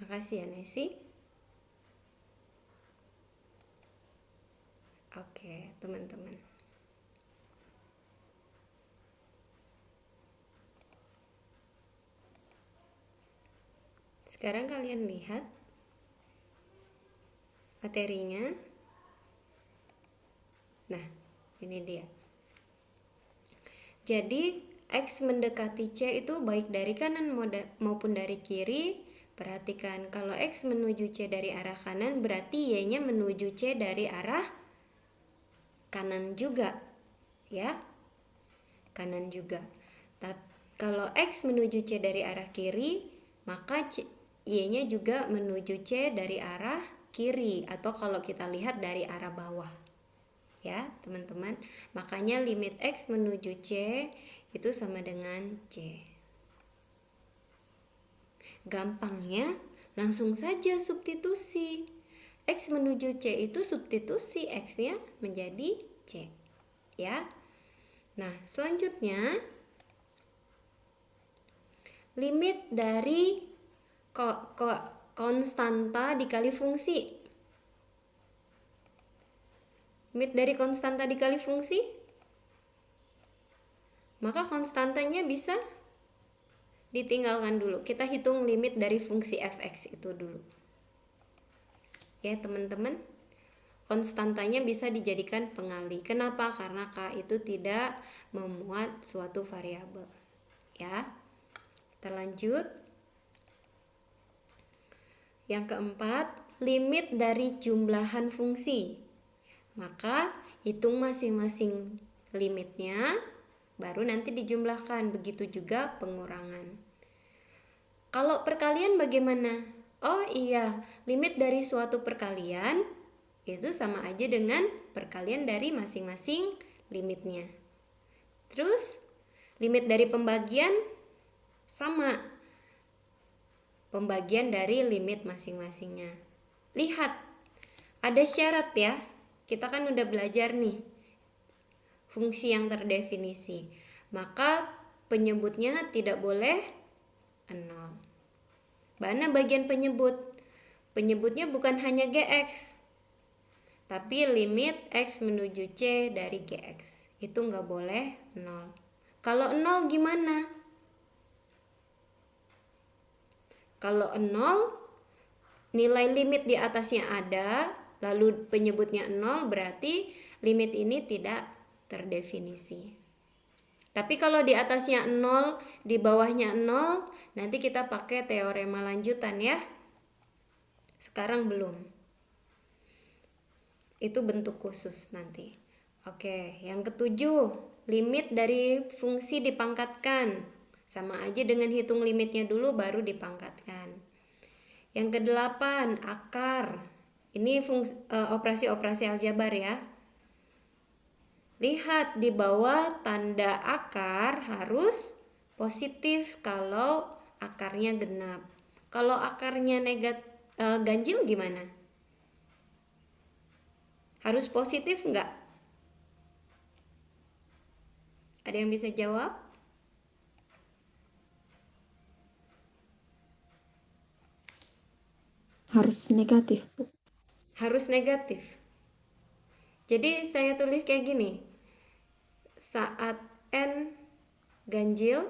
Makasih ya Nesi. Oke, teman-teman. Sekarang kalian lihat materinya. Nah, ini dia. Jadi, X mendekati C itu baik dari kanan maupun dari kiri. Perhatikan, kalau X menuju C dari arah kanan, berarti Y-nya menuju C dari arah kanan juga. Ya, kanan juga. Tapi kalau X menuju C dari arah kiri, maka Y-nya juga menuju C dari arah kiri. Atau kalau kita lihat dari arah bawah. Ya teman-teman, makanya limit X menuju C itu sama dengan C. Gampangnya langsung saja substitusi. X menuju C itu substitusi X-nya menjadi C. Ya. Nah, selanjutnya limit dari konstanta dikali fungsi. Limit dari konstanta dikali fungsi, maka konstantanya bisa ditinggalkan dulu. Kita hitung limit dari fungsi fx itu dulu. Ya teman-teman, konstantanya bisa dijadikan pengali. Kenapa? Karena K itu tidak memuat suatu variabel. Ya, kita lanjut. Yang keempat, limit dari jumlahan fungsi. Maka hitung masing-masing limitnya, baru nanti dijumlahkan. Begitu juga pengurangan. Kalau perkalian bagaimana? Oh iya, limit dari suatu perkalian itu sama aja dengan perkalian dari masing-masing limitnya. Terus limit dari pembagian sama pembagian dari limit masing-masingnya. Lihat, ada syarat ya. Kita kan udah belajar nih fungsi yang terdefinisi. Maka penyebutnya tidak boleh 0. Mana bagian penyebut? Penyebutnya bukan hanya Gx, tapi limit X menuju C dari Gx. Itu nggak boleh 0. Kalau 0 gimana? Kalau 0, nilai limit di atasnya ada, lalu penyebutnya 0, berarti limit ini tidak terdefinisi. Tapi kalau di atasnya 0, di bawahnya 0, nanti kita pakai teorema lanjutan ya. Sekarang belum. Itu bentuk khusus nanti. Oke, yang ketujuh, limit dari fungsi dipangkatkan. Sama aja dengan hitung limitnya dulu baru dipangkatkan. Yang kedelapan, akar. Ini operasi-operasi aljabar ya. Lihat di bawah tanda akar harus positif kalau akarnya genap. Kalau akarnya ganjil gimana? Harus positif enggak? Ada yang bisa jawab? Harus negatif, Bu. Harus negatif. Jadi saya tulis kayak gini. Saat N ganjil,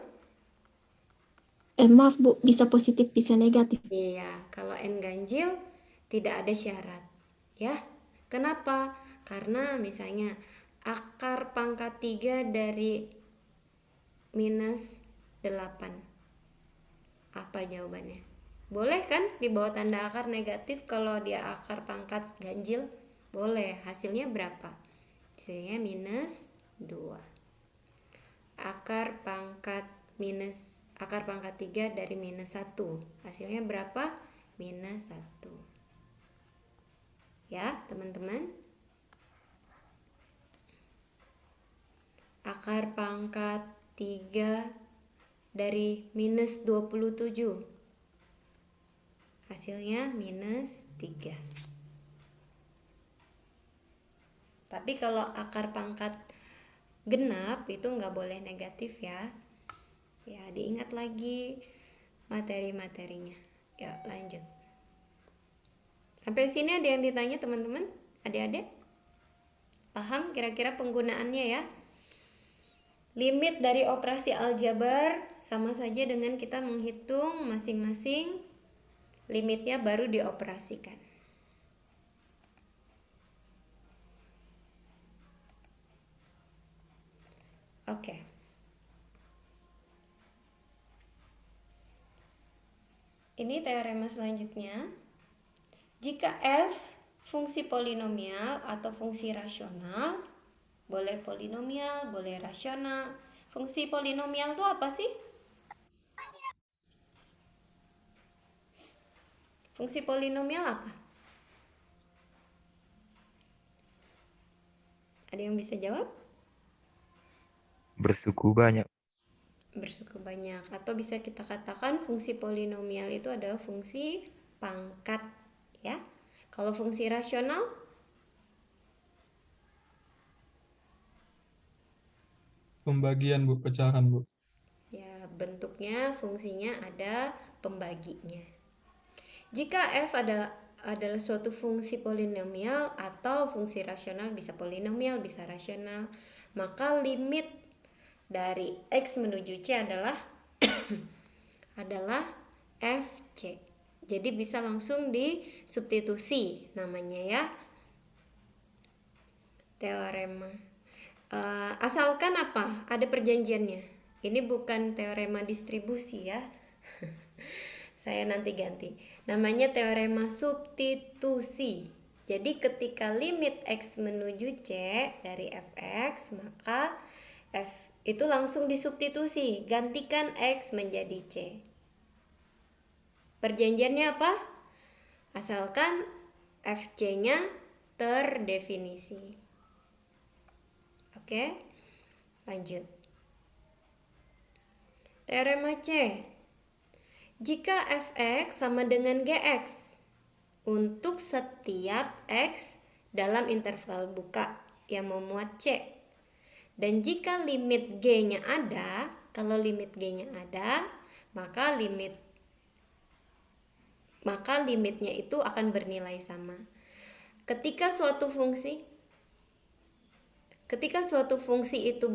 Maaf Bu, bisa positif bisa negatif. iya, kalau N ganjil tidak ada syarat. Ya, kenapa? Karena misalnya akar pangkat 3 dari minus 8. Apa jawabannya? Boleh kan di bawah tanda akar negatif kalau dia akar pangkat ganjil? Boleh. Hasilnya berapa? Hasilnya minus 2. Akar pangkat 3 dari minus 1. Hasilnya berapa? Minus 1. Ya, teman-teman. Akar pangkat 3 dari minus 27. Hasilnya minus 3. Tapi kalau akar pangkat genap itu nggak boleh negatif ya. Ya, diingat lagi materi-materinya. Ya, lanjut. Sampai sini ada yang ditanya teman-teman? Adik-adik? Paham kira-kira penggunaannya ya? Limit dari operasi aljabar sama saja dengan kita menghitung masing-masing limitnya baru dioperasikan. Oke. Ini teorema selanjutnya. Jika f fungsi polinomial atau fungsi rasional, boleh polinomial, boleh rasional. Fungsi polinomial itu apa sih? Fungsi polinomial apa? Ada yang bisa jawab? Bersuku banyak. Bersuku banyak. Atau bisa kita katakan fungsi polinomial itu adalah fungsi pangkat, ya. Kalau fungsi rasional? Pembagian, Bu, pecahan, Bu. Ya, bentuknya, fungsinya ada pembaginya. Jika f adalah suatu fungsi polinomial atau fungsi rasional, bisa polinomial, bisa rasional, maka limit dari x menuju c adalah adalah fc. Jadi bisa langsung disubstitusi namanya ya. Teorema. Asalkan apa? Ada perjanjiannya. Ini bukan teorema distribusi ya. Saya nanti ganti. Namanya teorema substitusi. Jadi ketika limit x menuju c dari fx, maka f itu langsung disubstitusi. Gantikan x menjadi c. Perjanjiannya apa? Asalkan fc-nya terdefinisi. Oke, lanjut. Teorema C. Jika fx sama dengan gx untuk setiap x dalam interval buka yang memuat c. Dan jika limit g-nya ada, kalau limit g-nya ada, maka limitnya itu akan bernilai sama. Ketika suatu fungsi itu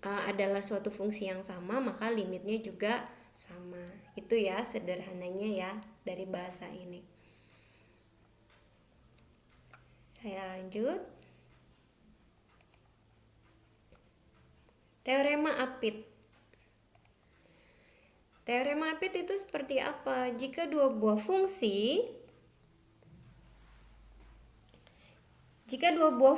adalah suatu fungsi yang sama, maka limitnya juga sama. Itu ya sederhananya ya dari bahasa ini. Saya lanjut. Teorema Apit. Teorema Apit itu seperti apa? Jika dua buah fungsi jika dua buah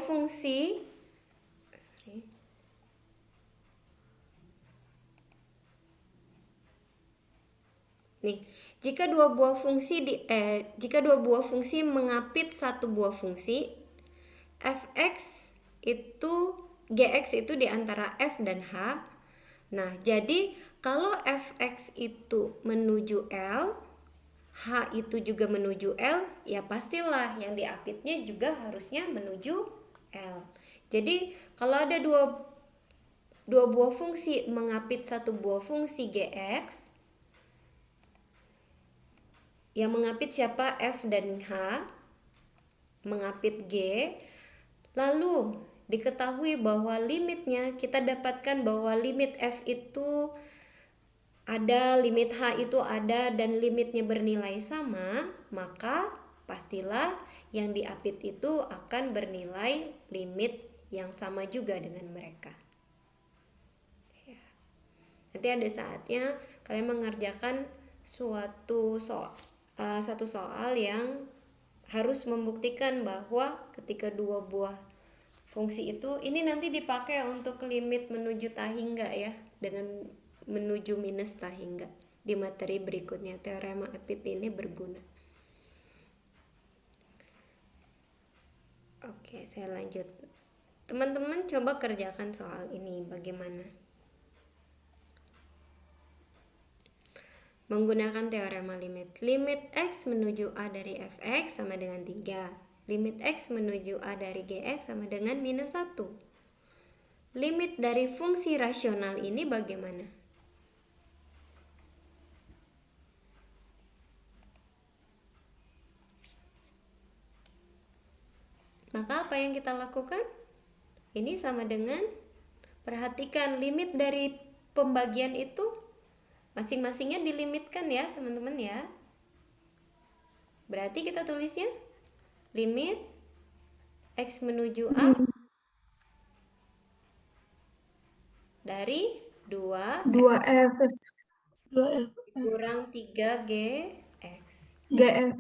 fungsi mengapit satu buah fungsi, gx itu di antara f dan h. Nah, jadi kalau fx itu menuju L, h itu juga menuju L, ya pastilah yang diapitnya juga harusnya menuju L. Jadi kalau ada dua buah fungsi mengapit satu buah fungsi gx, yang mengapit siapa? F dan H, mengapit G. Lalu diketahui bahwa limitnya, kita dapatkan bahwa limit F itu ada, limit H itu ada, dan limitnya bernilai sama, maka pastilah yang diapit itu akan bernilai limit yang sama juga dengan mereka. Ya. Nanti ada saatnya kalian mengerjakan satu soal yang harus membuktikan bahwa ketika dua buah fungsi itu, ini nanti dipakai untuk limit menuju tahingga ya, dengan menuju minus tahingga. Di materi berikutnya teorema Apit ini berguna. Oke, saya lanjut. Teman-teman coba kerjakan soal ini bagaimana? Menggunakan teorema limit. Limit x menuju a dari fx sama dengan 3. Limit x menuju a dari gx sama dengan minus 1. Limit dari fungsi rasional ini bagaimana? Maka apa yang kita lakukan? Ini sama dengan perhatikan limit dari pembagian itu masing-masingnya dilimitkan ya teman-teman ya. Berarti kita tulisnya limit X menuju A dari 2F 2F kurang 3GX. GX.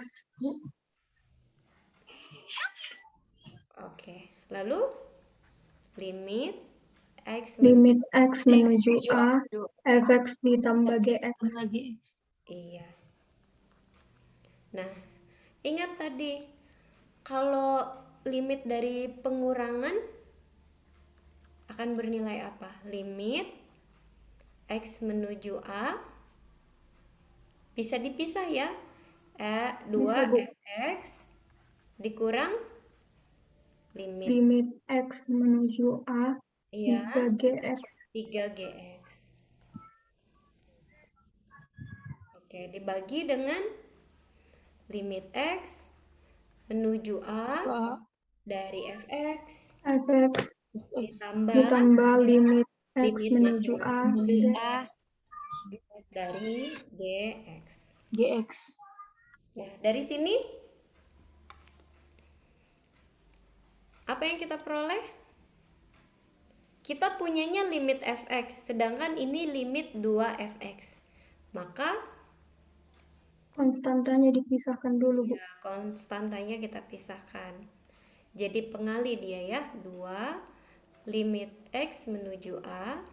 Oke, lalu limit X Limit X menuju A, Fx ditambah GX. Iya. Nah, ingat tadi kalau limit dari pengurangan akan bernilai apa? Limit X menuju A bisa dipisah ya. 2Fx dikurang limit Limit X menuju A, iya 3GX. 3GX. Oke, dibagi dengan limit X menuju A dari Fx Fx ditambah limit X limit menuju A, dari GX. GX. Nah, dari sini apa yang kita peroleh? Kita punyanya limit Fx, sedangkan ini limit 2Fx. Maka konstantanya dipisahkan dulu, Bu. ya, konstantanya kita pisahkan. Jadi pengali dia ya, 2 limit X menuju A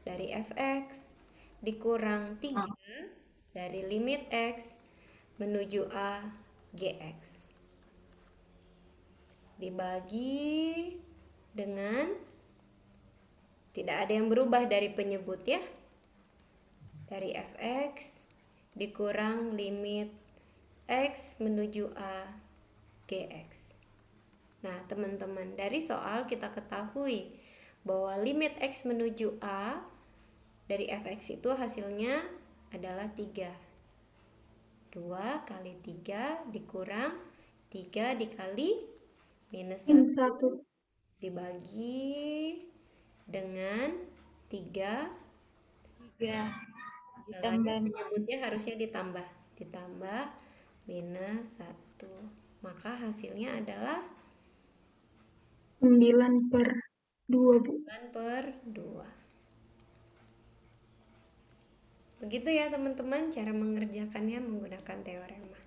dari Fx dikurang 3 dari limit X menuju A GX. Dibagi dengan tidak ada yang berubah dari penyebut ya. Dari Fx dikurang limit X menuju A GX. Nah, teman-teman, dari soal kita ketahui bahwa limit X menuju A dari Fx itu hasilnya adalah 3. 2 kali 3 dikurang 3 dikali minus 1 dibagi dengan 3 penyebutnya harusnya ditambah minus 1, maka hasilnya adalah 9/2, Bu. 9/2. Begitu ya teman-teman cara mengerjakannya menggunakan teorema.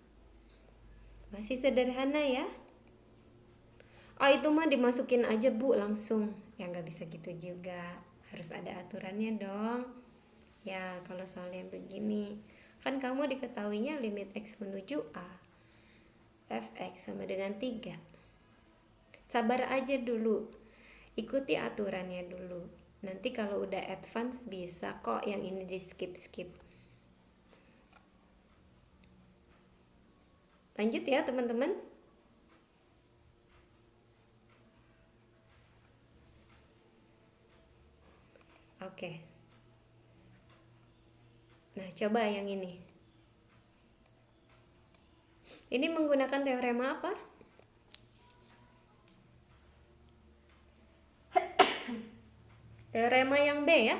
Masih sederhana ya. Itu mah dimasukin aja Bu langsung. Ya nggak bisa gitu juga. Harus ada aturannya dong. Ya kalau soalnya begini. Kan kamu diketahuinya limit X menuju A. Fx sama dengan 3. Sabar aja dulu. Ikuti aturannya dulu. Nanti kalau udah advance bisa kok yang ini di skip-skip. Lanjut ya teman-teman. Oke. Nah, coba yang ini. Ini menggunakan teorema apa? Teorema yang B ya.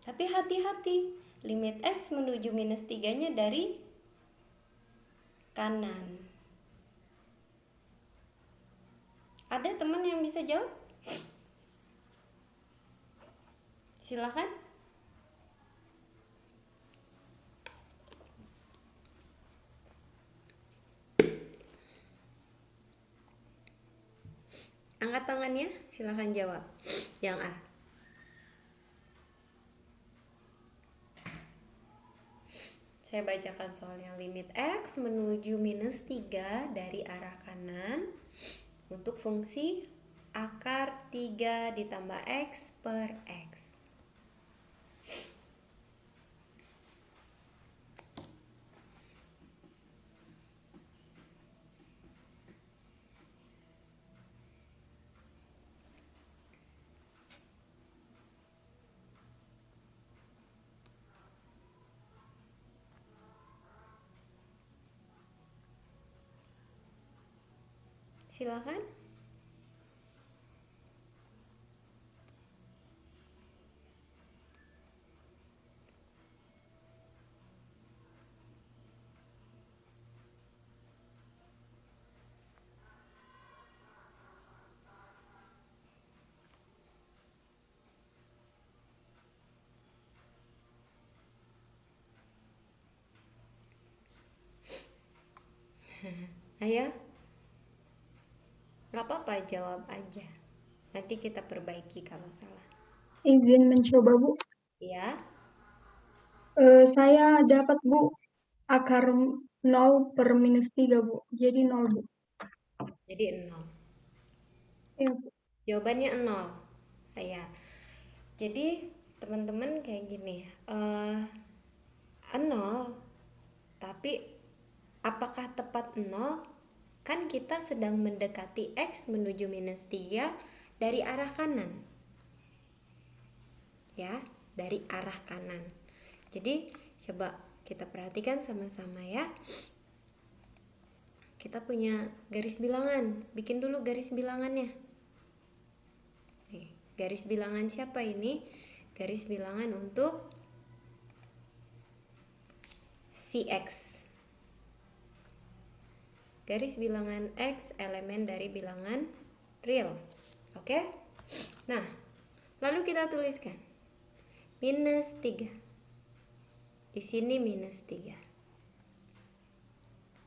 Tapi hati-hati, limit X menuju minus 3-nya dari kanan. Ada teman yang bisa jawab? Silakan. Angkat tangannya, silakan jawab. Yang A. Saya bacakan soalnya. Limit X menuju minus 3 dari arah kanan untuk fungsi akar 3 ditambah X per X. Silakan. Ayo. Gak apa-apa, jawab aja. Nanti kita perbaiki kalau salah. Izin mencoba, Bu. Ya. Saya dapat, Bu, akar 0 per minus 3, Bu. Jadi 0, Bu. Jadi 0. Ya, Bu. Jawabannya 0. Ya. Jadi teman-teman kayak gini. 0. Tapi apakah tepat 0? Kan kita sedang mendekati X menuju minus 3 dari arah kanan. Ya, dari arah kanan. Jadi coba kita perhatikan sama-sama ya. Kita punya garis bilangan. Bikin dulu garis bilangannya. Nih, garis bilangan siapa ini? Garis bilangan untuk si X. Garis bilangan X elemen dari bilangan real. Oke? Nah, lalu kita tuliskan minus 3. Di sini minus 3.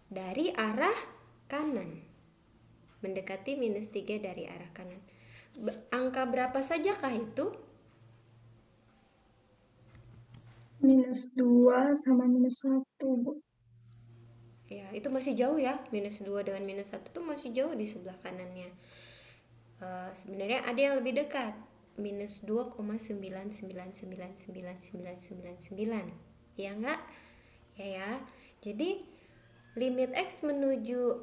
Dari arah kanan. Mendekati minus 3 dari arah kanan. Angka berapa sajakah itu? Minus 2 sama minus 1, Bu. Ya, itu masih jauh ya. Minus 2 dengan minus 1 itu masih jauh di sebelah kanannya. Sebenarnya ada yang lebih dekat. Minus 2,9999999. Ya enggak? Ya. Jadi limit X menuju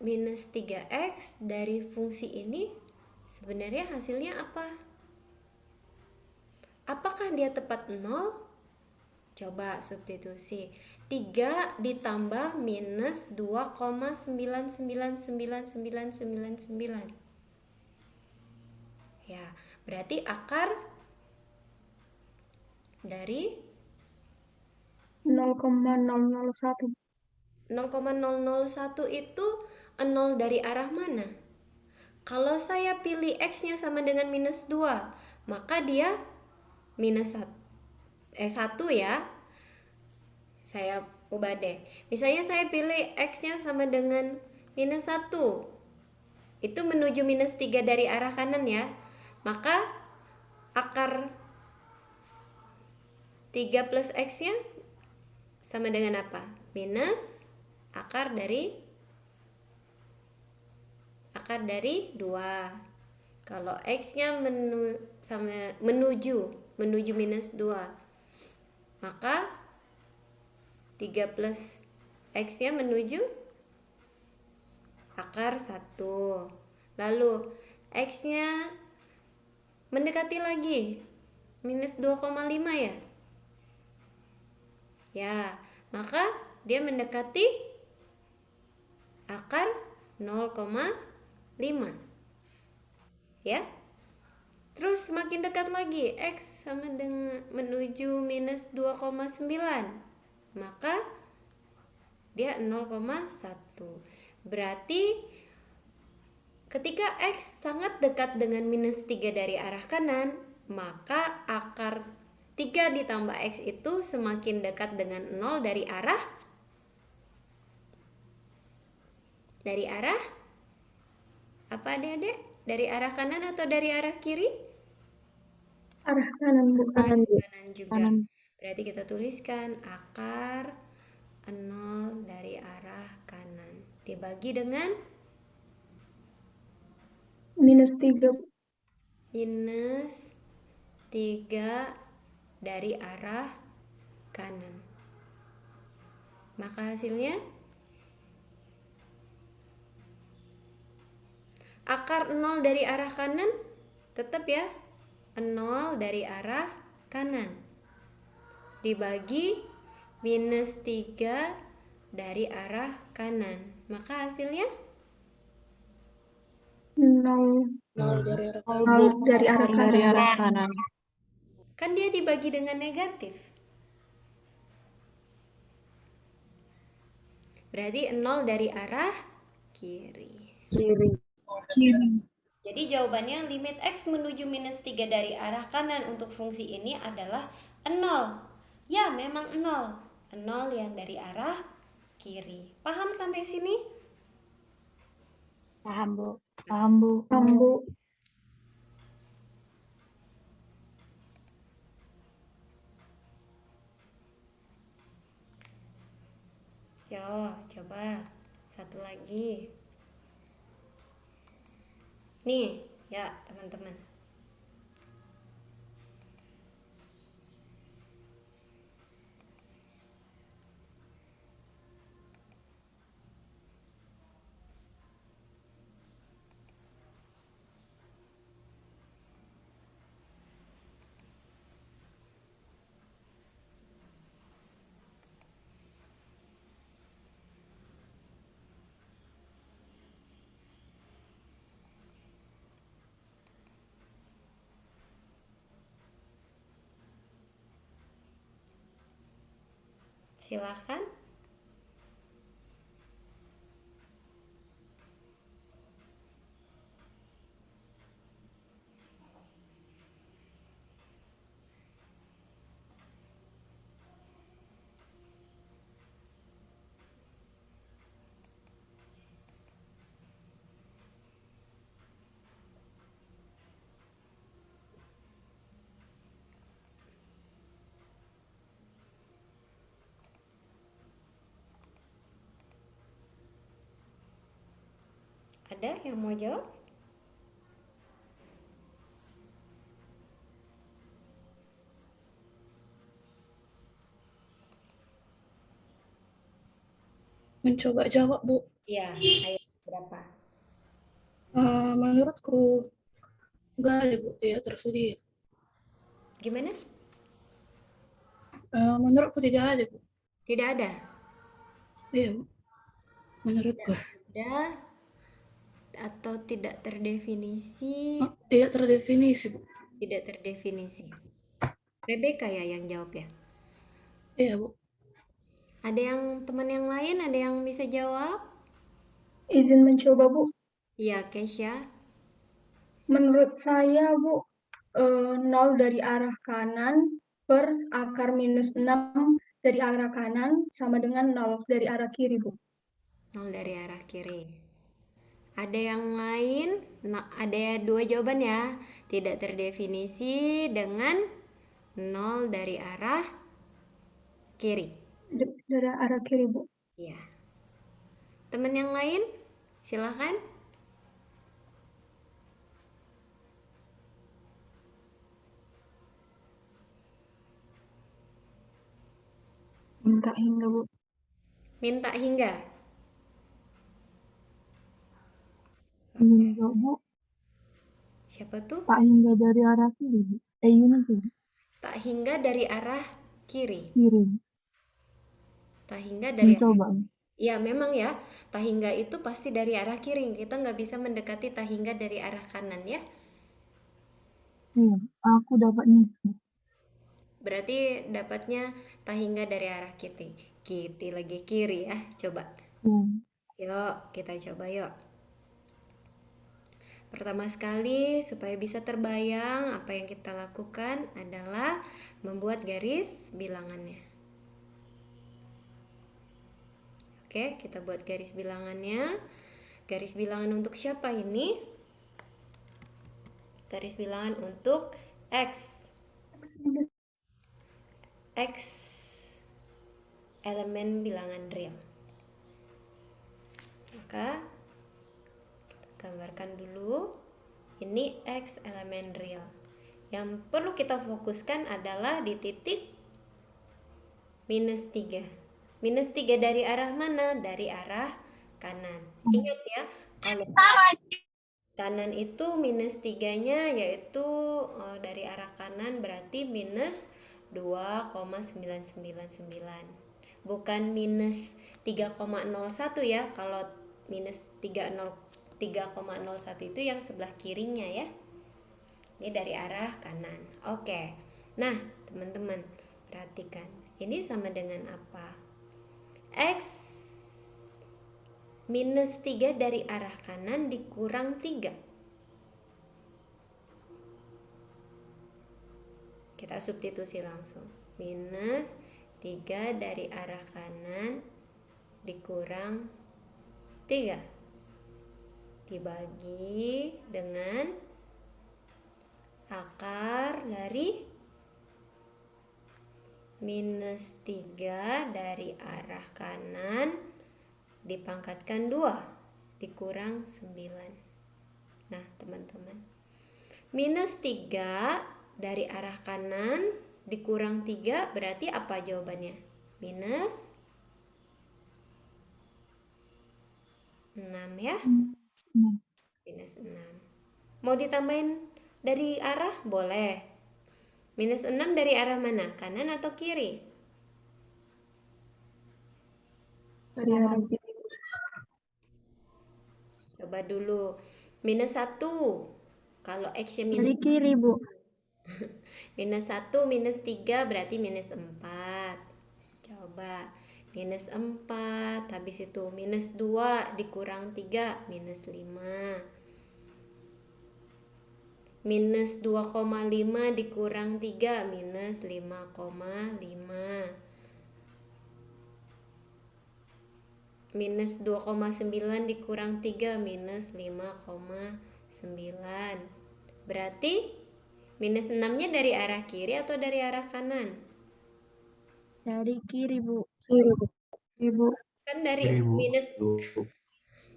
minus 3X dari fungsi ini sebenarnya hasilnya apa? Apakah dia tepat 0? Coba substitusi. 3 ditambah minus 2,9999999. Ya, berarti akar dari 0,001. 0,001 itu 0 dari arah mana? Kalau saya pilih X-nya sama dengan minus 2, maka dia minus 1 ya. Saya ubah deh. Misalnya saya pilih X-nya sama dengan minus 1. Itu menuju minus 3 dari arah kanan ya. Maka akar 3 plus X-nya sama dengan apa? Minus akar dari 2. Kalau X-nya menuju minus 2, maka 3 plus X-nya menuju akar 1. Lalu X-nya mendekati lagi minus 2,5 ya. Ya, maka dia mendekati akar 0,5. Ya. Terus semakin dekat lagi X sama dengan menuju minus 2,9. Maka dia 0,1. Berarti ketika X sangat dekat dengan minus 3 dari arah kanan, maka akar 3 ditambah X itu semakin dekat dengan 0 dari arah apa adik-adik? Dari arah kanan atau dari arah kiri? Arah kanan, Bu. Kanan juga. Berarti kita tuliskan akar 0 dari arah kanan dibagi dengan minus 3, Bu. minus 3 dari arah kanan. Maka hasilnya akar 0 dari arah kanan tetap ya 0 dari arah kanan dibagi minus 3 dari arah kanan. Maka hasilnya nol Nol dari arah kanan. nol dari arah Dari kanan. arah kanan. Kan dia dibagi dengan negatif. Berarti 0 dari arah kiri. Kiri. Jadi jawabannya limit X menuju minus 3 dari arah kanan untuk fungsi ini adalah 0. Ya, memang 0. 0 yang dari arah kiri. Paham sampai sini? Paham, Bu. Paham, Bu. Bu. Yo, coba satu lagi. Nih, ya teman-teman. Silakan. Ada yang mau jawab? Mencoba jawab, Bu. Iya, ayo berapa? Menurutku enggak ada, Bu, tidak tersedia. Gimana? Menurutku tidak ada, Bu. Tidak ada. Iya, Bu. Menurutku. Ada atau tidak terdefinisi? Tidak terdefinisi, Bu. Tidak terdefinisi. Rebecca ya yang jawab ya. Iya, Bu. Ada yang teman yang lain ada yang bisa jawab? Izin mencoba, Bu. Iya, Kesha. Menurut saya, Bu, 0 dari arah kanan per akar minus 6 dari arah kanan sama dengan 0 dari arah kiri, Bu. 0 dari arah kiri. Ada yang lain? Nah, ada dua jawaban ya. Tidak terdefinisi dengan 0 dari arah kiri. Dari arah kiri, Bu. Iya. Teman yang lain? Silakan. Minta hingga, Bu. Minta hingga. Hingga, Bu. Siapa tuh? Tak hingga dari arah kiri, Bu. Ini tuh. Tak hingga dari arah kiri. Kiri. Tak hingga dari Mencoba. Ya memang ya, tak hingga itu pasti dari arah kiri. Kita nggak bisa mendekati tak hingga dari arah kanan ya. Iya, aku dapatnya. Berarti dapatnya tak hingga dari arah kiri. Kiri lagi kiri ya. Coba. Yuk, kita coba yuk. Pertama sekali, supaya bisa terbayang apa yang kita lakukan adalah membuat garis bilangannya. Oke, kita buat garis bilangannya. Garis bilangan untuk siapa ini? Garis bilangan untuk X. X elemen bilangan real. Maka kita gambarkan dulu. Ini X elemen real. Yang perlu kita fokuskan adalah di titik minus 3. Minus 3 dari arah mana? Dari arah kanan. Ingat ya, kalau kanan itu minus 3-nya yaitu dari arah kanan berarti minus 2,999. Bukan minus 3,01 ya. Kalau minus 3,01 3,01 itu yang sebelah kirinya ya. Ini dari arah kanan. Oke. Nah, teman-teman, perhatikan. Ini sama dengan apa? X minus 3 dari arah kanan dikurang 3. Kita substitusi langsung. Minus 3 dari arah kanan dikurang 3. Dibagi dengan akar dari minus 3 dari arah kanan dipangkatkan 2 dikurang 9. Nah, teman-teman, minus 3 dari arah kanan dikurang 3 berarti apa jawabannya? Minus 6 ya? Nah, Minus 6. Mau ditambahin dari arah? Boleh. Minus 6 dari arah mana? Kanan atau kiri? dari arah kiri. Coba dulu. Minus 1. Kalau X-nya Dari minus kiri, Bu. minus 1 minus 3 berarti minus 4. Coba. Minus 4. Habis itu minus 2 dikurang 3. Minus 5. Minus 2,5 dikurang 3. Minus 5,5. Minus 2,9 dikurang 3. Minus 5,9. Berarti minus 6-nya dari arah kiri atau dari arah kanan? Dari kiri, Bu. Kiri, Bu. Ibu. Kan dari Kiri, Bu.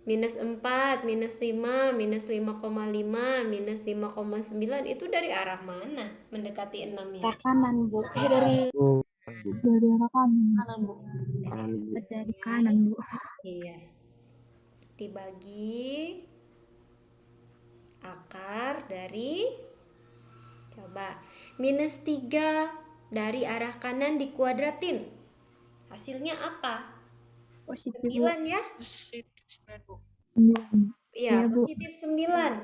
minus 4, minus 5, minus 5,5, minus 5,9 itu dari arah mana? Mendekati 6 ya? Kanan, Bu. Dari Dari arah kanan. kanan, Bu. Dari kanan, Bu. Iya. Dibagi akar dari, coba, minus 3 dari arah kanan dikuadratin. Hasilnya apa? Positif, Bu. 9 ya? Sembilan. Iya, Iya, Bu. positif 9.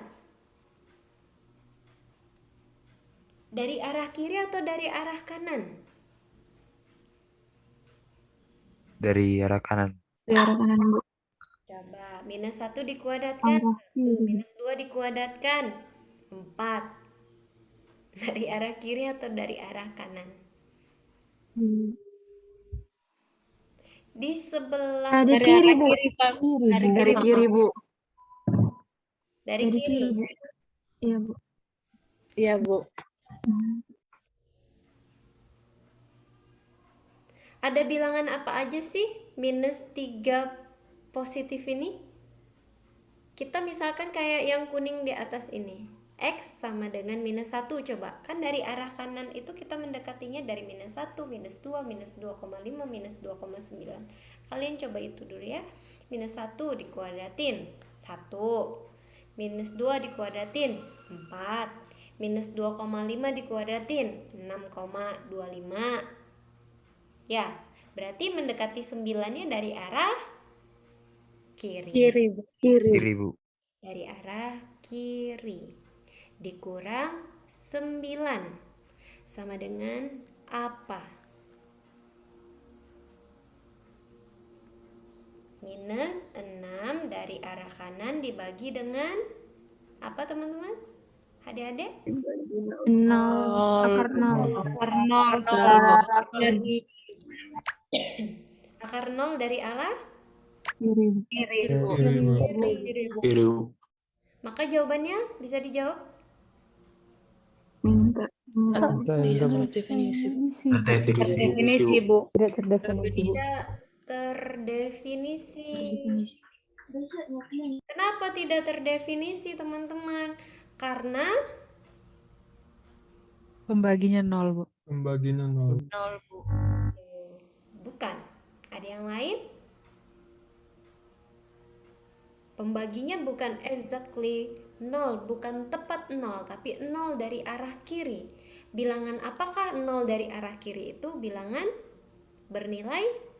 Dari arah kiri atau dari arah kanan? Dari arah kanan. Dari arah kanan, Bu. Coba, minus 1 dikuadratkan, Arah 1. kiri. Minus 2 dikuadratkan, 4. Dari arah kiri atau dari arah kanan? Hmm. Di sebelah Dari kiri, Bu. Pak. Dari kiri, Bu. dari Dari kiri. kiri, Bu. Iya, Bu. Iya, Bu. Ada bilangan apa aja sih minus 3 positif ini? Kita misalkan kayak yang kuning di atas ini. X sama dengan minus 1. Coba, kan dari arah kanan itu kita mendekatinya dari minus 1, minus 2, minus 2,5, minus 2,9. Kalian coba itu dulu ya. Minus 1 dikuadratin, 1. Minus 2 dikuadratin, 4. Minus 2,5 dikuadratin, 6,25. Ya, berarti mendekati 9-nya dari arah kiri. Kiri, Bu. Kiri. Kiri, Bu. Dari arah kiri. Dikurang 9 sama dengan apa? Minus 6 dari arah kanan dibagi dengan apa, teman-teman? Adik-adik? Nol. Akar nol. Dari Akar 0 dari arah Kiri, Bu. kiri, Bu. Kiri, Bu. Kiri, Bu. Maka jawabannya bisa dijawab. Minta. Tidak terdefinisi, Bu. Terdefinisi, Bu. Tidak terdefinisi, Bu. Tidak terdefinisi. Kenapa tidak terdefinisi, teman-teman? Karena Pembaginya 0, Bu. Pembaginya 0. bukan. Ada yang lain? Pembaginya bukan exactly 0, bukan tepat 0, tapi 0 dari arah kiri. Bilangan apakah 0 dari arah kiri itu? Bilangan bernilai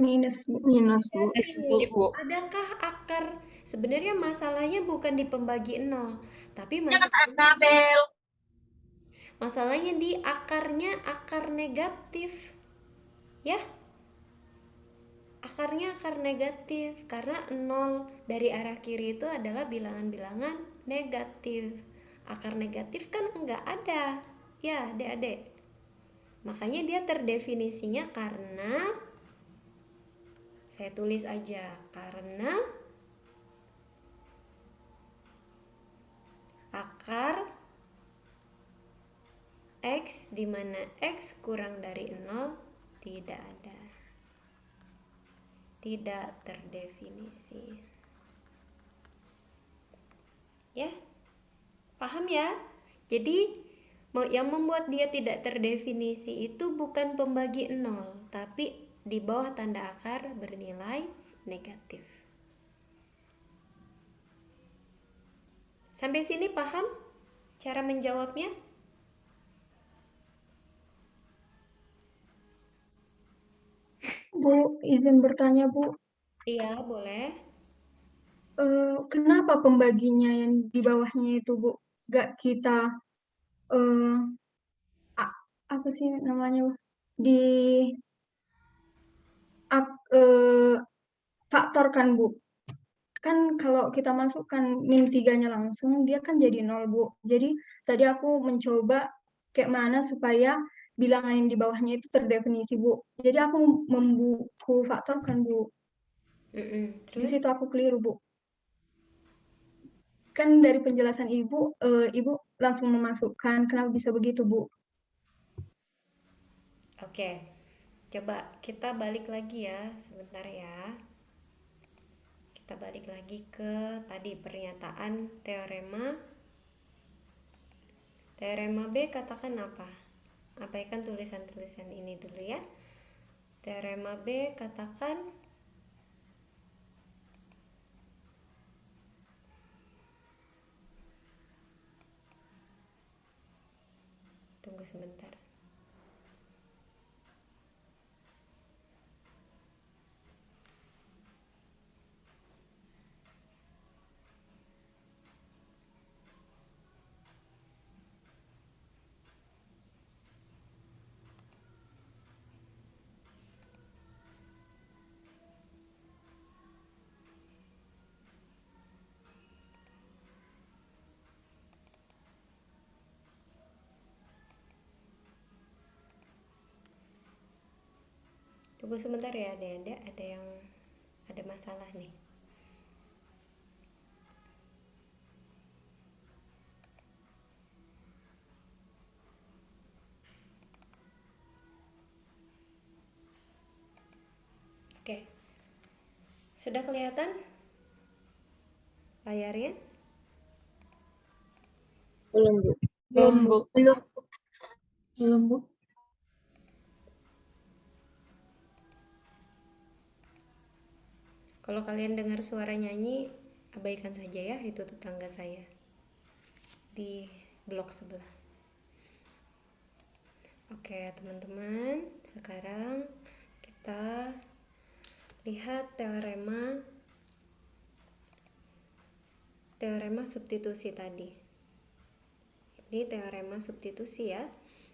Minus, Bu. Minus, Bu. negatif. Adakah akar Sebenarnya masalahnya bukan di pembagi 0, tapi masalahnya di akarnya, akar negatif. Ya, akarnya akar negatif karena 0 dari arah kiri itu adalah bilangan-bilangan negatif. Akar negatif kan enggak ada. Ya, Adik-adik. Makanya dia terdefinisinya karena saya tulis aja, karena akar X di mana X kurang dari 0 tidak ada. Tidak terdefinisi. Ya, paham ya? Jadi yang membuat dia tidak terdefinisi itu bukan pembagi 0, tapi di bawah tanda akar bernilai negatif. Sampai sini paham cara menjawabnya? Bu, izin bertanya, Bu. Iya, boleh. Kenapa pembaginya yang di bawahnya itu, Bu? Gak kita apa sih namanya, Bu? Faktorkan, Bu. Kan kalau kita masukkan min 3-nya langsung, dia kan jadi 0, Bu. Jadi tadi aku mencoba kayak mana supaya bilangan yang di bawahnya itu terdefinisi, Bu. Jadi aku membuku faktorkan, Bu. Di Terus? situ aku keliru, Bu. Kan dari penjelasan Ibu, Ibu langsung memasukkan. Kenapa bisa begitu, Bu? Oke, coba kita balik lagi ya, sebentar ya. Kita balik lagi ke tadi pernyataan teorema. Teorema B katakan apa? Abaikan tulisan-tulisan ini dulu ya. Teorema B katakan tunggu sebentar. Tunggu sebentar ya, Adik-adik, ada masalah nih. Oke. Sudah kelihatan layarnya? Belum, Bu. Belum, Bu. Belum, Bu. Kalau kalian dengar suara nyanyi, abaikan saja ya, itu tetangga saya di blok sebelah. Oke, teman-teman, sekarang kita lihat teorema substitusi tadi. Ini teorema substitusi ya.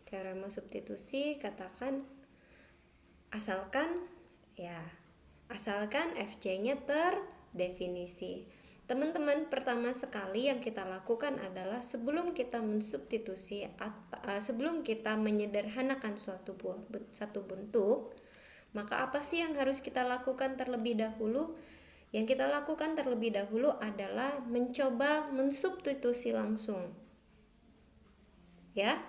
Teorema substitusi katakan asalkan FC-nya terdefinisi. Teman-teman, pertama sekali yang kita lakukan adalah sebelum kita menyederhanakan satu bentuk, maka apa sih yang harus kita lakukan terlebih dahulu? Yang kita lakukan terlebih dahulu adalah mencoba mensubstitusi langsung. Ya.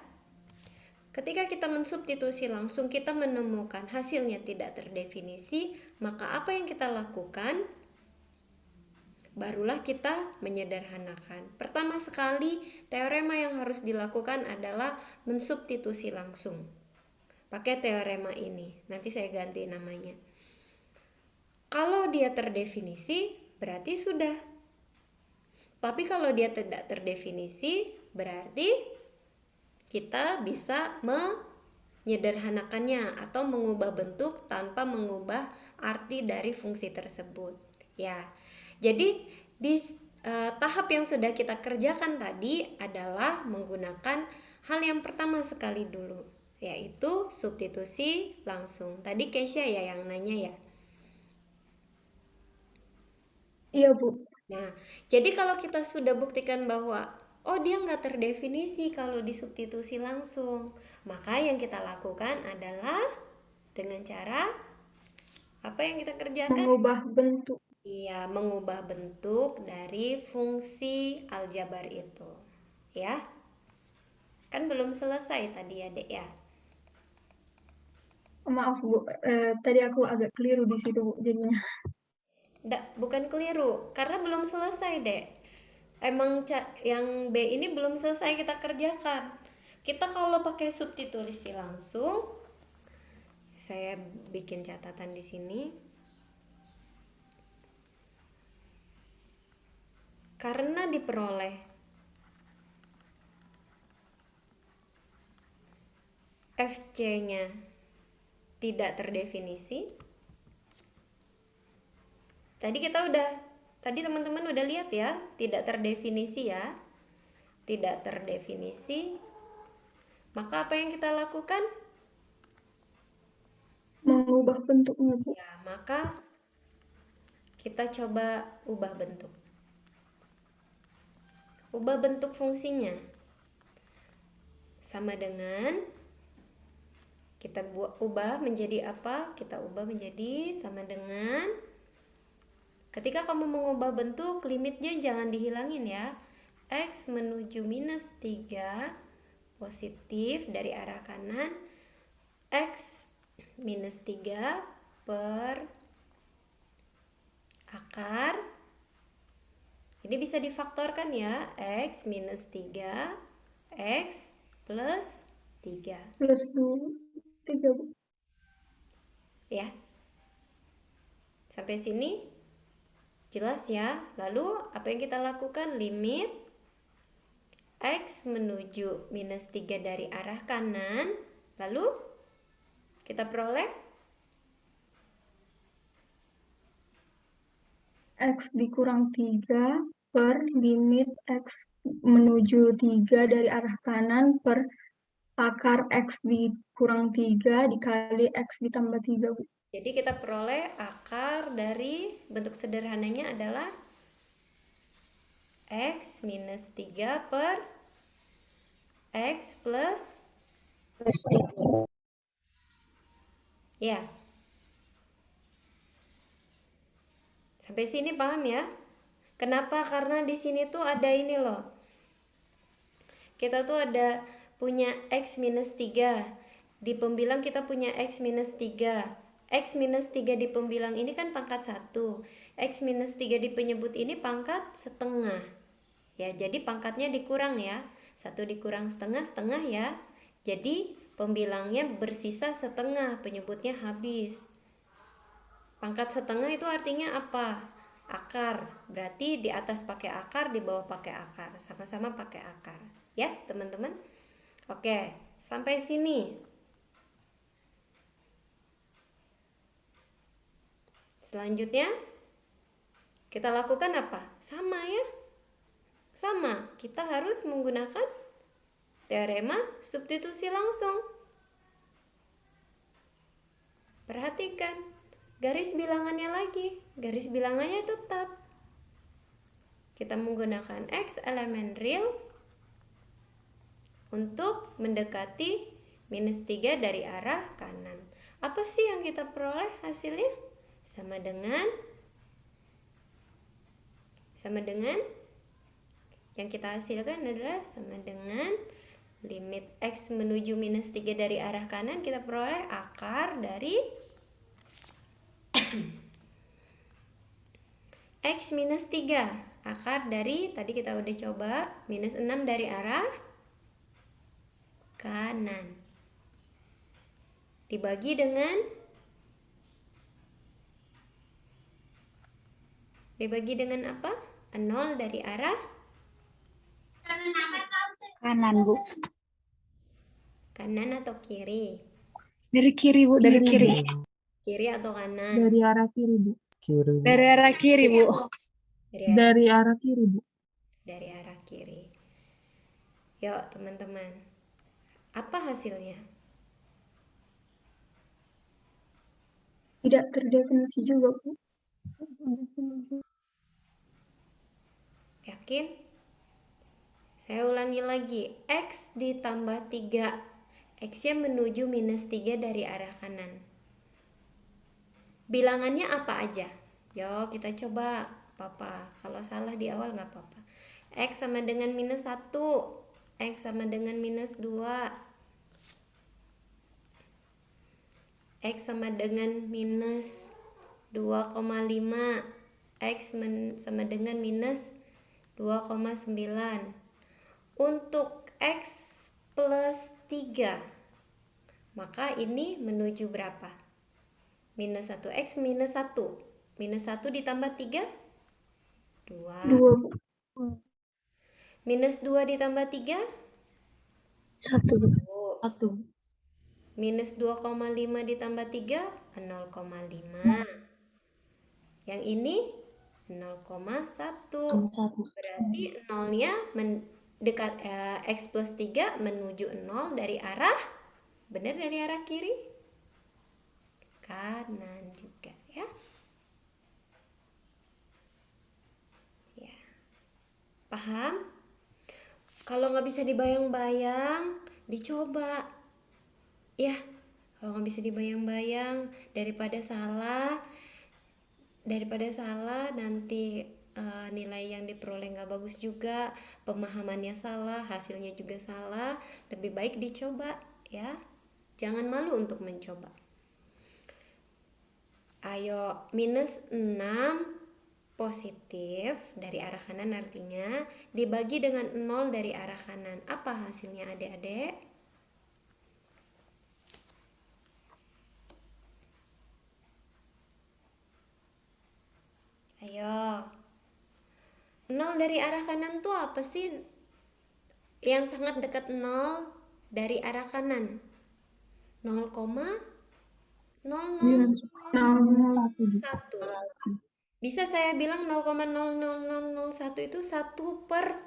Ketika kita mensubstitusi langsung, kita menemukan hasilnya tidak terdefinisi, maka apa yang kita lakukan? Barulah kita menyederhanakan. Pertama sekali, teorema yang harus dilakukan adalah mensubstitusi langsung. Pakai teorema ini, nanti saya ganti namanya. Kalau dia terdefinisi, berarti sudah. Tapi kalau dia tidak terdefinisi, berarti kita bisa menyederhanakannya atau mengubah bentuk tanpa mengubah arti dari fungsi tersebut. Ya. Jadi Di tahap yang sudah kita kerjakan tadi adalah menggunakan hal yang pertama sekali dulu, yaitu substitusi langsung. Tadi Keisha ya yang nanya ya. Iya, Bu. Nah, jadi kalau kita sudah buktikan bahwa oh dia nggak terdefinisi kalau disubstitusi langsung, maka yang kita lakukan adalah dengan cara apa yang kita kerjakan? Mengubah bentuk. Iya, mengubah bentuk dari fungsi aljabar itu. Ya. Kan belum selesai tadi ya, Dek ya. Maaf, Bu. Tadi aku agak keliru di situ, Bu, jadinya. Bukan keliru, karena belum selesai, Dek. Emang yang B ini belum selesai kita kerjakan. Kita kalau pakai substitusi langsung, saya bikin catatan di sini. Karena diperoleh FC-nya tidak terdefinisi. Tadi teman-teman udah lihat ya, tidak terdefinisi ya. Tidak terdefinisi. Maka apa yang kita lakukan? Mengubah bentuknya, Bu. Ya, maka kita coba ubah bentuk. Ubah bentuk fungsinya. Sama dengan kita ubah menjadi apa? Kita ubah menjadi sama dengan, ketika kamu mengubah bentuk, limitnya jangan dihilangin ya. X menuju minus 3 positif dari arah kanan. X minus 3 per akar. Ini bisa difaktorkan ya. X minus 3, X plus 3. Plus 3, Bu. Ya. Sampai sini jelas ya. Lalu apa yang kita lakukan? Limit X menuju minus 3 dari arah kanan. Lalu kita peroleh X dikurang 3 per limit X menuju 3 dari arah kanan per akar X dikurang 3 dikali X ditambah 3, Bu. Jadi kita peroleh akar dari bentuk sederhananya adalah X minus 3 per X plus 3. Ya. Sampai sini paham ya? Kenapa? Karena di sini tuh ada ini loh. Kita tuh ada punya X minus 3. Di pembilang kita punya X minus 3. X minus 3 di pembilang ini kan pangkat 1. X minus 3 di penyebut ini pangkat setengah. Ya, jadi pangkatnya dikurang ya. 1 dikurang setengah, setengah ya. Jadi pembilangnya bersisa setengah, penyebutnya habis. Pangkat setengah itu artinya apa? Akar. Berarti di atas pakai akar, di bawah pakai akar. Sama-sama pakai akar. Ya, teman-teman? Oke, sampai sini. Selanjutnya, kita lakukan apa? Sama ya? Sama. Kita harus menggunakan teorema substitusi langsung. Perhatikan. Garis bilangannya lagi, garis bilangannya tetap. Kita menggunakan X elemen real untuk mendekati minus 3 dari arah kanan. Apa sih yang kita peroleh hasilnya? Sama dengan yang kita hasilkan adalah sama dengan limit X menuju minus 3 dari arah kanan, kita peroleh akar dari X minus 3, akar dari, tadi kita udah coba, minus 6 dari arah kanan. Dibagi dengan apa? 0 dari arah Kanan, Bu. kanan atau kiri? Dari kiri, Bu, dari kiri. Kiri atau kanan? Dari arah kiri, Bu. Kiri. Dari arah kiri, Bu. Dari arah kiri, Bu. Dari arah kiri. Yuk teman-teman, apa hasilnya? Tidak terdefinisi juga, Bu. Yakin? Saya ulangi lagi, X ditambah 3. X-nya menuju minus 3 dari arah kanan. Bilangannya apa aja? Yo, kita coba. Apa-apa. Kalau salah di awal nggak apa-apa. X sama dengan minus 1. X sama dengan minus 2. X sama dengan minus 2,5. X sama dengan minus 2,9. Untuk X plus 3, maka ini menuju berapa? Minus 1. X minus 1. Minus 1 ditambah 3? 2. 2, Bu. Minus 2 ditambah 3? 1, Bu. 1. Minus 2,5 ditambah 3? 0,5. Yang ini 0,1. Berarti nolnya dekat X plus 3 menuju 0 dari arah, benar, dari arah kiri? Kanan juga ya. Ya. Paham? Kalau nggak bisa dibayang-bayang, dicoba. Ya, kalau nggak bisa dibayang-bayang, daripada salah nanti nilai yang diperoleh nggak bagus juga, pemahamannya salah, hasilnya juga salah. Lebih baik dicoba ya, jangan malu untuk mencoba. Ayo, minus 6 positif dari arah kanan artinya dibagi dengan 0 dari arah kanan. Apa hasilnya adik-adik? Ayo. 0 dari arah kanan tuh apa sih? Yang sangat dekat 0 dari arah kanan. 0,0001. Bisa saya bilang 0,00001 itu 1 per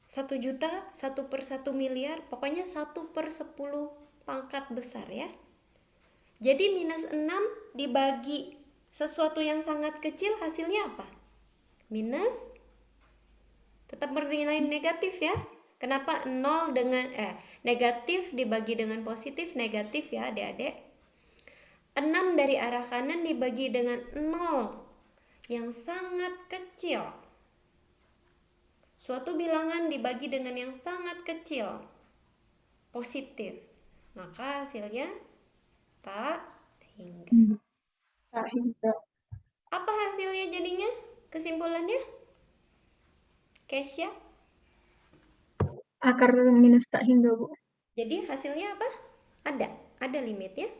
1 juta, 1 per 1 miliar, pokoknya 1 per 10 pangkat besar ya. Jadi minus 6 dibagi sesuatu yang sangat kecil, hasilnya apa? Minus, tetap bernilai negatif ya. Kenapa 0 dengan negatif dibagi dengan positif, negatif ya adik-adik. 6 dari arah kanan dibagi dengan 0 yang sangat kecil. Suatu bilangan dibagi dengan yang sangat kecil, positif, maka hasilnya tak hingga. Apa hasilnya jadinya? Kesimpulannya? Kesya? Akar minus tak hingga, Bu. Jadi hasilnya apa? Ada limitnya.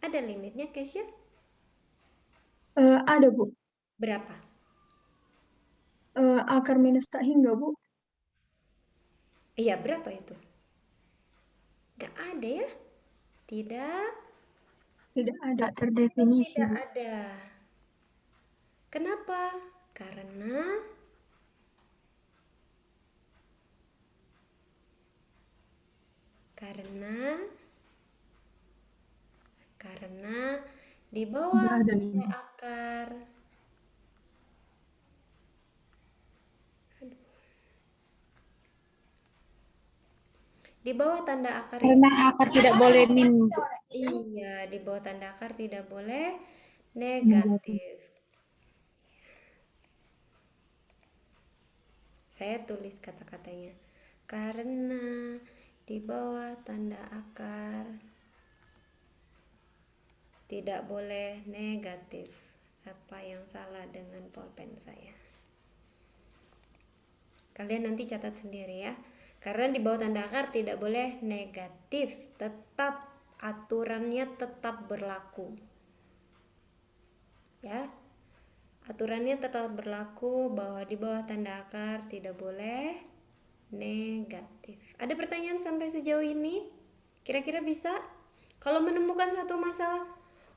Ada limitnya, Kesya? Ada, Bu. Berapa? Akar minus tak hingga, Bu. Iya, berapa itu? Gak ada ya? Tidak ada. Terdefinisi. Tidak ada. Kenapa? Karena di bawah nilai akar di bawah tanda akar Karena akar tidak boleh min. iya, di bawah tanda akar tidak boleh negatif. Saya tulis kata-katanya. Karena di bawah tanda akar tidak boleh negatif. Apa yang salah dengan pulpen saya? Kalian nanti catat sendiri ya. Karena di bawah tanda akar tidak boleh negatif, tetap aturannya tetap berlaku. Ya. Aturannya tetap berlaku bahwa di bawah tanda akar tidak boleh negatif. Ada pertanyaan sampai sejauh ini? Kira-kira bisa? Kalau menemukan satu masalah,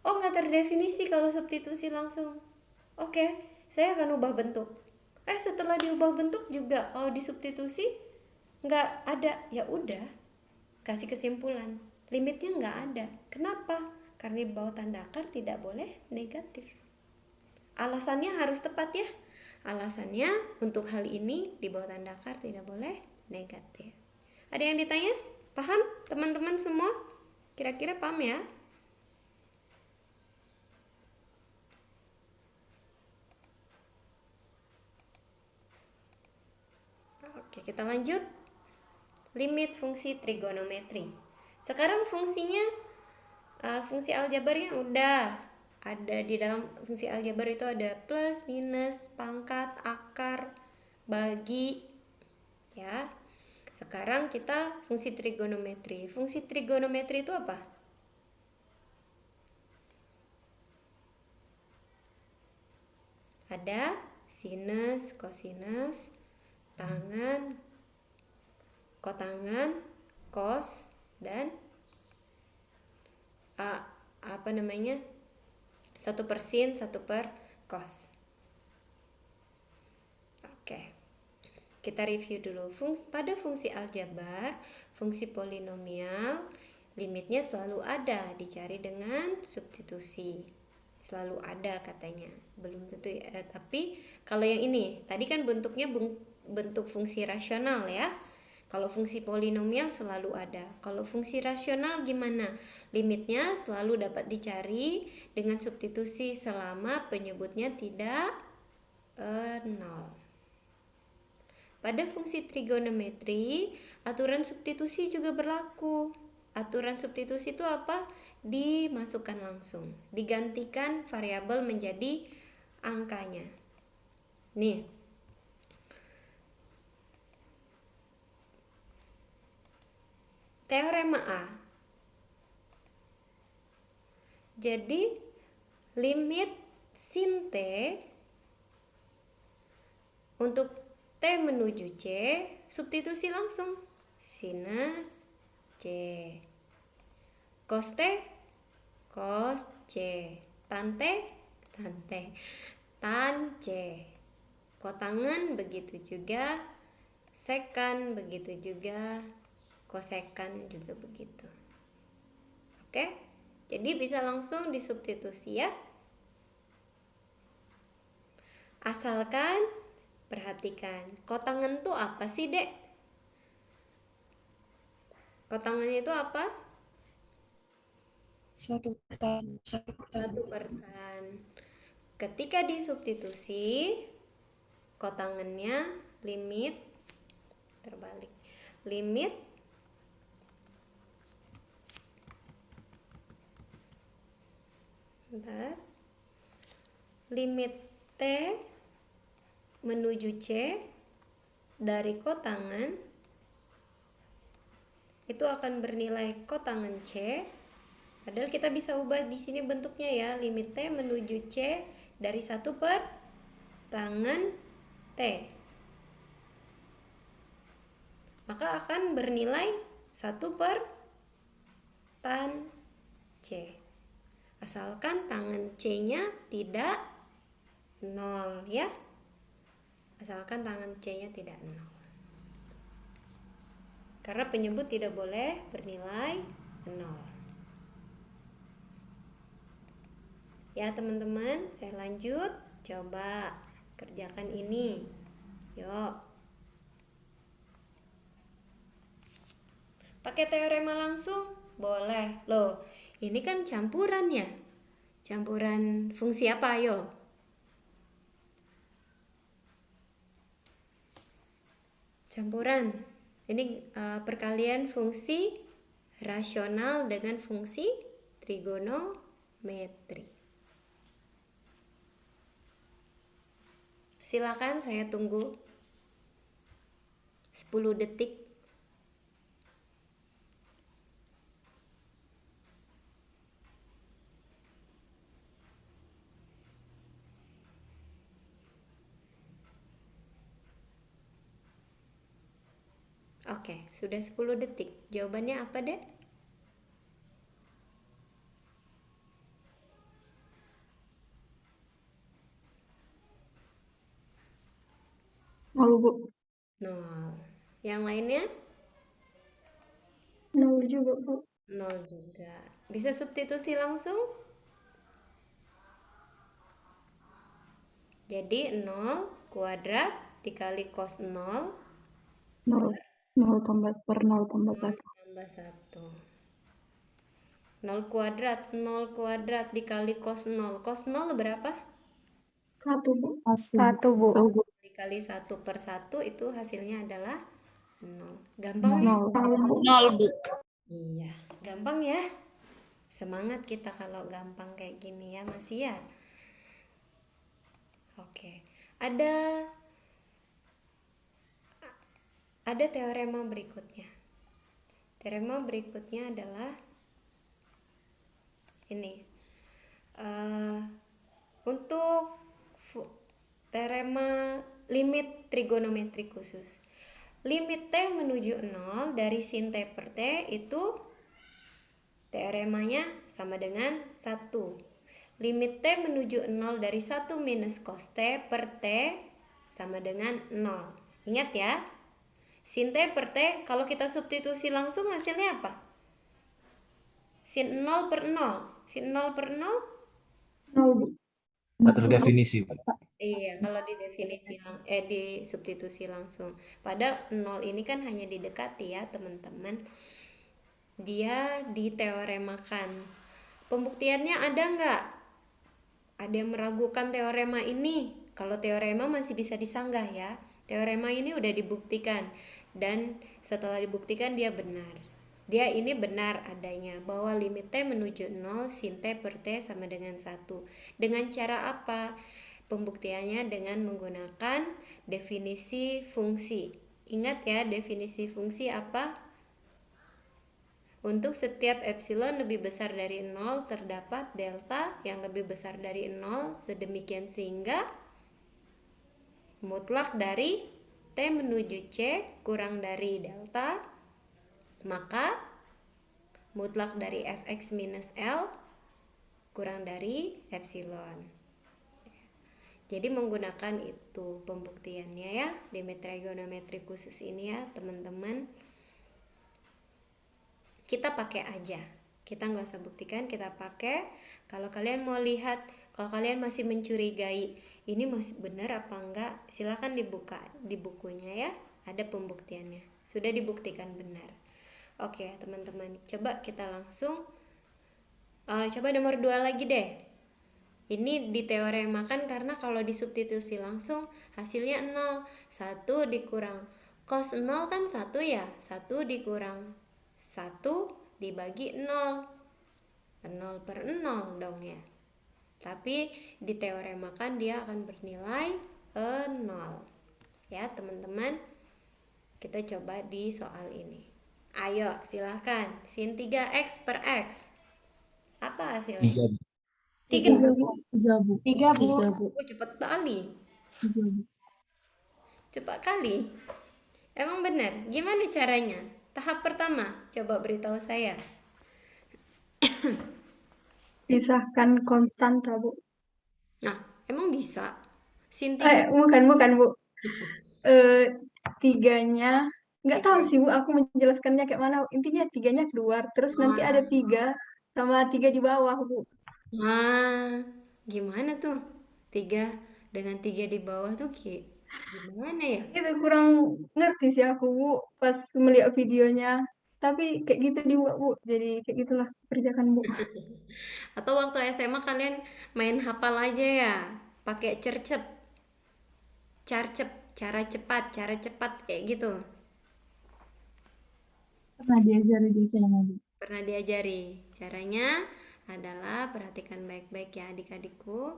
Oh, nggak terdefinisi kalau substitusi langsung. Oke, saya akan ubah bentuk. Setelah diubah bentuk juga kalau disubstitusi nggak ada, ya udah, kasih kesimpulan. Limitnya nggak ada. Kenapa? Karena di bawah tanda akar tidak boleh negatif. Alasannya harus tepat ya. Alasannya untuk hal ini di bawah tanda akar tidak boleh negatif. Ada yang ditanya? Paham teman-teman semua? Kira-kira paham ya? Oke, kita lanjut. Limit fungsi trigonometri. Sekarang fungsinya, fungsi aljabarnya udah ada di dalam fungsi aljabar itu ada plus, minus, pangkat, akar, bagi, ya. Sekarang kita fungsi trigonometri. Fungsi trigonometri itu apa? Ada sinus, kosinus, tangan, kotangan, cos, dan apa namanya, 1 per sin, 1 per cos. Oke, kita review dulu. Pada fungsi aljabar, fungsi polinomial, limitnya selalu ada, dicari dengan substitusi. Selalu ada katanya, belum tentu ya, tapi kalau yang ini tadi kan bentuknya bentuk fungsi rasional ya. Kalau fungsi polinomial selalu ada. Kalau fungsi rasional gimana? Limitnya selalu dapat dicari dengan substitusi selama penyebutnya tidak nol. Pada fungsi trigonometri, aturan substitusi juga berlaku. Aturan substitusi itu apa? Dimasukkan langsung, digantikan variabel menjadi angkanya. Nih, teorema A. Jadi limit sin T untuk T menuju C, substitusi langsung. Sinus C. Cos T, cos C. Tan T, tan T. Tan C. Kotangan begitu juga. Sekan begitu juga. Kosekan juga begitu. Oke, jadi bisa langsung disubstitusi ya. Asalkan perhatikan, kotangan tuh apa sih, Dek? Kotangannya itu apa? 1 per tan. 1 per tan. 1 per tan. Ketika disubstitusi, kotangannya limit terbalik. Limit limit T menuju C dari kotangan itu akan bernilai kotangan C. Padahal kita bisa ubah di sini bentuknya ya, limit T menuju C dari 1 per tangan T. Maka akan bernilai 1 per tan C. Asalkan tangan C-nya tidak 0 ya. Asalkan tangan C-nya tidak 0. Karena penyebut tidak boleh bernilai 0. Ya teman-teman, saya lanjut. Coba kerjakan ini. Yuk. Pakai teorema langsung? Boleh. Loh, ini kan campuran ya. Campuran fungsi apa, ayo? Campuran. Ini perkalian fungsi rasional dengan fungsi trigonometri. Silakan, saya tunggu 10 detik. Oke, sudah 10 detik. Jawabannya apa, Dek? Yang lainnya? 0 juga, Bu. 0 juga. Bisa substitusi langsung? Jadi 0 kuadrat dikali cos 0 0 0 tambah per 0 tambah 1. tambah 1. 0 kuadrat dikali cos 0. Cos 0 berapa? 1, Bu. 1 Bu. Dikali 1 per 1 itu hasilnya adalah 0. Gampang ya? 0. 0 Bu. Iya, gampang ya. Semangat kita kalau gampang kayak gini ya, masih ya. Oke. Ada teorema berikutnya. Teorema berikutnya adalah ini. Untuk teorema limit trigonometri khusus. Limit T menuju 0 dari sin T per T itu teoremanya sama dengan 1. Limit T menuju 0 dari 1 minus cos T per T sama dengan 0. Ingat ya, sin T per T kalau kita substitusi langsung hasilnya apa? Sin 0 per 0. Sin 0 per 0? 0, Bu. Atur definisi, Pak. Iya, kalau di substitusi langsung. Padahal 0 ini kan hanya didekati ya, teman-teman. Dia diteoremakan. Pembuktiannya ada nggak? Ada yang meragukan teorema ini? Kalau teorema masih bisa disanggah ya. Teorema ini udah dibuktikan dan setelah dibuktikan dia benar. Dia ini benar adanya bahwa limit T menuju 0 sin T per T sama dengan 1. Dengan cara apa? Pembuktiannya dengan menggunakan definisi fungsi. Ingat ya, definisi fungsi apa? Untuk setiap epsilon lebih besar dari 0 terdapat delta yang lebih besar dari 0 sedemikian sehingga mutlak dari T menuju C kurang dari delta, maka mutlak dari fx minus L kurang dari epsilon. Jadi menggunakan itu pembuktiannya ya, limit trigonometri khusus ini ya teman-teman. Kita pakai aja, kita nggak usah buktikan, kita pakai. Kalau kalian mau lihat, kalau kalian masih mencurigai ini masih benar apa enggak, silakan dibuka di bukunya ya, ada pembuktiannya, sudah dibuktikan benar. Oke teman-teman, coba kita langsung coba nomor 2 lagi deh. Ini diteoremakan karena kalau disubstitusi langsung hasilnya 0. 1 dikurang cos 0 kan 1 ya, 1 dikurang 1 dibagi 0. 0 per 0 dong ya. Tapi diteoremakan dia akan bernilai 0. Ya teman-teman, kita coba di soal ini. Ayo silahkan, sin 3x per x. Apa hasilnya? 3. 3 Bu. 3 Bu. Oh, cepat kali. 3 Bu. Cepat kali. Emang benar? Gimana caranya? Tahap pertama, coba beritahu saya. Pisahkan konstanta, Bu. Nah, emang bisa? Sin 3 Bukan, Bu. Tiganya, nggak tahu sih, Bu, aku menjelaskannya kayak mana. Intinya tiganya keluar, terus nanti ada 3 sama 3 di bawah, Bu. Gimana tuh? 3 dengan 3 di bawah tuh gimana ya? Itu kurang ngerti sih aku, Bu, pas melihat videonya. Tapi kayak gitu dibuat, Bu. Jadi kayak gitulah kerjakan, Bu. Atau waktu SMA kalian main hafal aja ya, pakai cercep, cara cepat kayak gitu. Pernah diajari di sana Bu. Pernah diajari. Caranya adalah perhatikan baik-baik ya adik-adikku.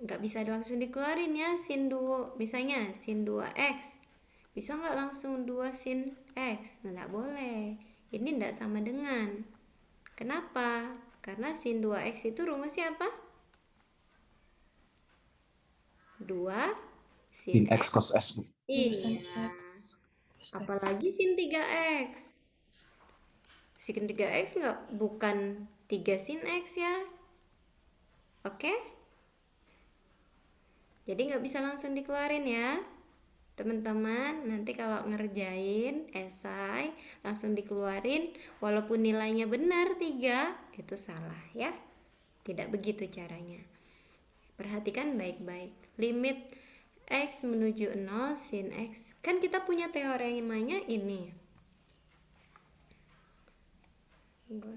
Nggak bisa langsung dikeluarin ya sin 2, misalnya sin 2x. Bisa nggak langsung 2 sin x? Nggak boleh. Ini nggak sama dengan. Kenapa? Karena sin 2x itu rumusnya apa? 2 sin Sin X cos S, Bu. Iya. Apalagi sin 3x. Sin 3x bukan 3 sin x ya. Oke? Jadi nggak bisa langsung dikeluarin ya. Teman-teman, nanti kalau ngerjain esai langsung dikeluarin walaupun nilainya benar 3, itu salah ya. Tidak begitu caranya. Perhatikan baik-baik. Limit X menuju 0 sin X. Kan kita punya teoremanya ini.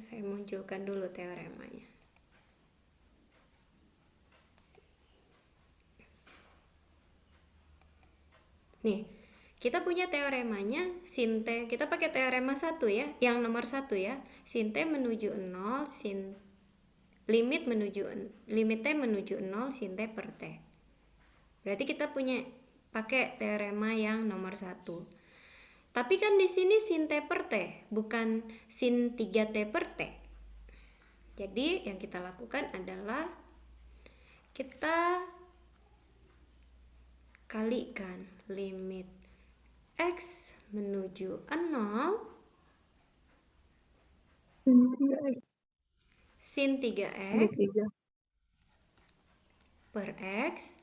Saya munculkan dulu teoremanya. Nih, kita punya teoremanya sin T. Kita pakai teorema 1 ya, yang nomor 1 ya. Sin T menuju 0, sin limit T menuju 0 sin T per T. Berarti kita punya pakai teorema yang nomor 1. Tapi kan di sini sin T per T, bukan sin 3T per T. Jadi yang kita lakukan adalah kita kalikan limit X menuju 0 sin 3X per X.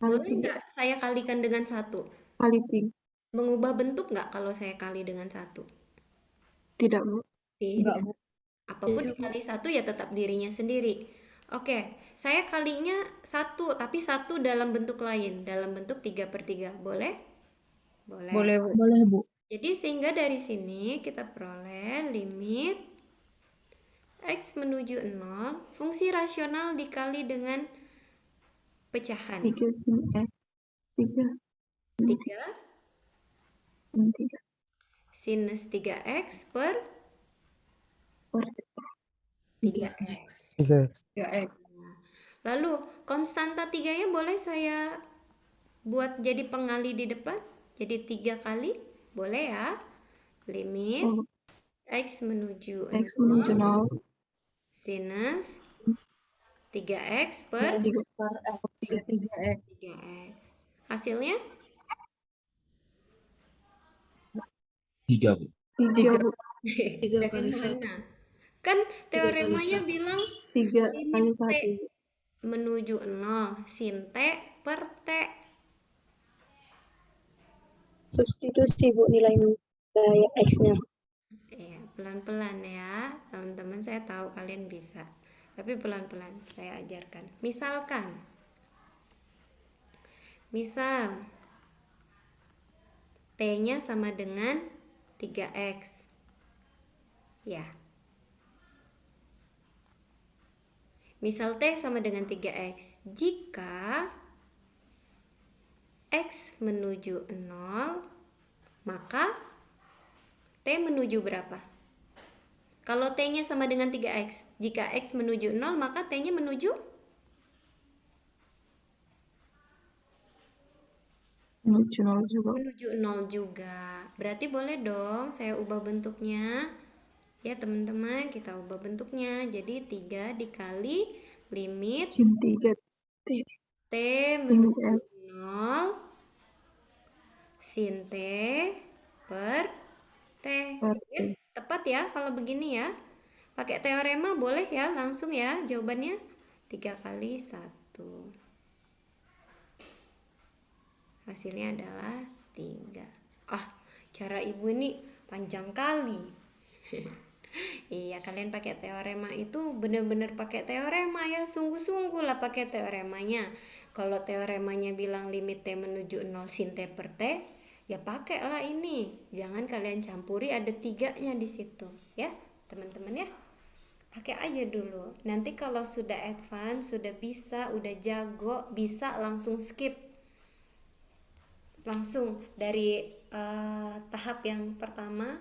Boleh nggak saya kalikan dengan 1? Kali 3. Mengubah bentuk nggak kalau saya kali dengan 1? Tidak, Bu. Tidak. Apapun dikali 1 ya tetap dirinya sendiri. Oke, saya kalinya 1, tapi 1 dalam bentuk lain, dalam bentuk 3/3. Boleh? Boleh. Boleh, Bu. Jadi sehingga dari sini kita peroleh limit X menuju 0, fungsi rasional dikali dengan pecahan. 3 sin X. 3 3 sin 3 sinus 3X per per 3X. 3X. Lalu konstanta 3-nya boleh saya buat jadi pengali di depan? Jadi 3 kali? Boleh ya? Limit So, X menuju X menuju 0. sinus 3X per 3X. 3X. Hasilnya? 3, Bu. 3, Bu. 3 Dari kali 1. mana? Kan teoremanya 3 kali 1. bilang 3 kali limit T 1. menuju 0 sin T per T. Substitusi Bu nilai X-nya. Ya, pelan-pelan ya, teman-teman. Saya tahu kalian bisa, tapi pelan-pelan saya ajarkan. Misal T-nya sama dengan 3X. Ya. Misal T sama dengan 3X. Jika X menuju 0, maka T menuju berapa? Kalau T-nya sama dengan 3X, jika X menuju 0, maka T-nya menuju Menuju 0 juga. menuju 0 juga. Berarti boleh dong saya ubah bentuknya. Ya teman-teman, kita ubah bentuknya. Jadi 3 dikali limit Sin 3 T. T menuju 0 sin T per T. Per Ya, T. tepat ya kalau begini ya. Pakai teorema boleh ya, langsung ya jawabannya. 3 kali 1. Hasilnya adalah 3. Cara ibu ini panjang kali. Iya, kalian pakai teorema itu benar-benar pakai teorema ya, sungguh-sungguh lah pakai teoremanya. Kalau teoremanya bilang limit T menuju 0 sin T per T, ya pakailah ini. Jangan kalian campuri ada 3-nya di situ, ya teman-teman ya. Pakai aja dulu. Nanti kalau sudah advance, sudah bisa, udah jago, bisa langsung skip. Langsung dari tahap yang pertama,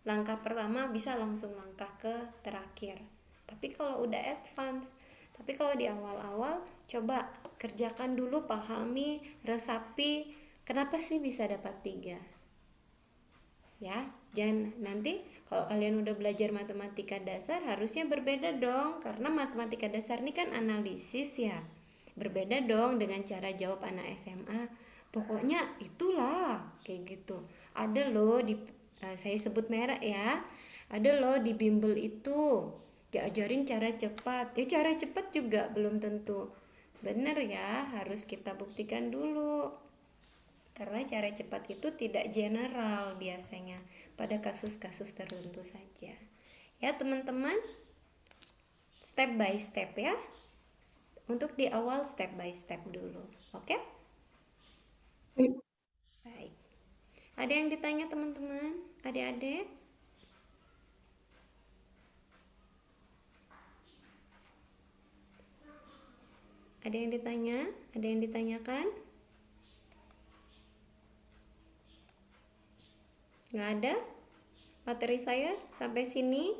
langkah pertama bisa langsung langkah ke terakhir. Tapi kalau udah advance, tapi kalau di awal-awal coba kerjakan dulu, pahami, resapi kenapa sih bisa dapat 3. Ya, jangan nanti kalau kalian udah belajar matematika dasar harusnya berbeda dong, karena matematika dasar ini kan analisis ya. Berbeda dong dengan cara jawab anak SMA. Pokoknya itulah kayak gitu. Ada loh di saya sebut merek ya, ada loh di bimbel itu diajarin cara cepat. Ya cara cepat juga belum tentu benar ya, harus kita buktikan dulu. Karena cara cepat itu tidak general biasanya, pada kasus-kasus tertentu saja. Ya teman-teman, step by step ya. Untuk di awal step by step dulu, oke? Baik. Ada yang ditanya teman-teman? Adik-adik? Ada yang ditanya? Ada yang ditanyakan? Nggak ada? Materi saya sampai sini